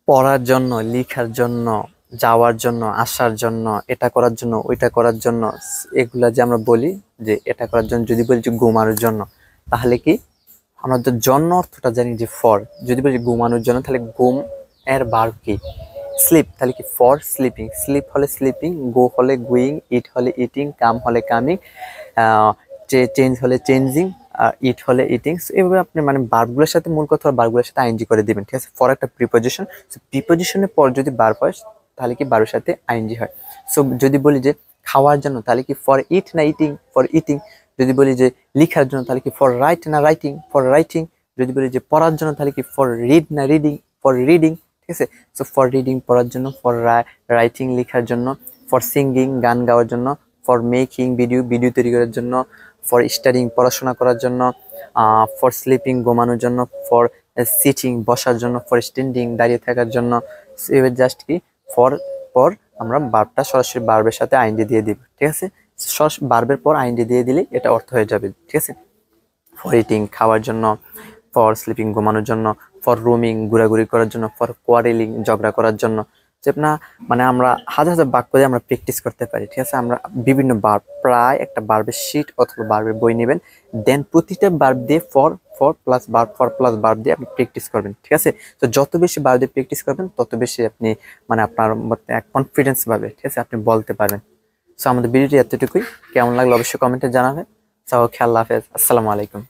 পড়ার জন্য, লিখার জন্য, যাওয়ার জন্য, আসার জন্য, এটা করার জন্য, ওইটা করার জন্য, এগুলা যে আমরা বলি যে এটা করার জন্য, যদি বলি যে ঘুমানোর জন্য, তাহলে কি আমরা তো জন্য অর্থটা জানি যে ফর। যদি বলি ঘুমানোর জন্য, তাহলে ঘুম এর ভার্ব কি? স্লিপ। তাহলে কি ফর স্লিপিং। স্লিপ হলে স্লিপিং, গো হলে গোয়িং, ইট হলে ইটিং, কাম হলে কামিং, চেঞ্জ হলে চেঞ্জিং, আর ইট হলে ইটিং। এভাবে আপনি মানে ভার্বগুলোর সাথে, মূল কথা ভার্বগুলোর সাথে আইএনজি করে দিবেন, ঠিক আছে। ফর একটা প্রিপোজিশন, প্রিপোজিশনের পর যদি ভার্ব হয় তাহলে কি ভার্বের সাথে আইএনজি হয়। সো যদি বলি যে খাওয়ার জন্য, তাহলে কি ফর ইট না ইটিং? For eating. যদি বলি যে লিখার জন্য, তাহলে কি ফর রাইট না রাইটিং? For writing. যদি বলি যে পড়ার জন্য, তাহলে কি ফর রিড না রিডিং? ফর রিডিং, ঠিক আছে। সো ফর রিডিং পড়ার জন্য, ফর রাইটিং লিখার জন্য, ফর সিঙ্গিং গান গাওয়ার জন্য, ফর মেকিং ভিডিও তৈরি করার জন্য, ফর স্টাডিং পড়াশোনা করার জন্য, ফর স্লিপিং ঘুমানোর জন্য, ফর সিটিং বসার জন্য, ফর স্ট্যান্ডিং দাঁড়িয়ে থাকার জন্য। জাস্ট কি ফর পর আমরা ভার্বটা সরাসরি ভার্বের সাথে আইএনজি দিয়ে দিব, ঠিক আছে। ভার্বের পর আইএনজি দিয়ে দিলে এটা অর্থ হয়ে যাবে, ঠিক আছে। ফর ইটিং খাওয়ার জন্য, ফর স্লিপিং ঘুমানোর জন্য, ফর রুমিং ঘোরাঘুরি করার জন্য, ফর কোয়ারেলিং ঝগড়া করার জন্য। যে না মানে আমরা হাজার হাজার বাক্য দিয়ে আমরা প্র্যাকটিস করতে পারি, ঠিক আছে। আমরা বিভিন্ন ভার্ব, প্রায় একটা ভার্বের শিট অথবা ভার্বের বই নেবেন, দেন প্রতিটা ভার্ব দিয়ে for, for plus verb, for plus verb দিয়ে আপনি প্র্যাকটিস করবেন, ঠিক আছে। তো যত বেশি ভার্ব দিয়ে প্র্যাকটিস করবেন, তত বেশি আপনি মানে আপনার মধ্যে কনফিডেন্স পাবে, ঠিক আছে, আপনি বলতে পারবেন। সো আমাদের ভিডিওটি এতটুকুই। কেমন লাগলো অবশ্যই কমেন্টে জানাবেন। সো খেয়াল হাফেজ, আসসালামু আলাইকুম।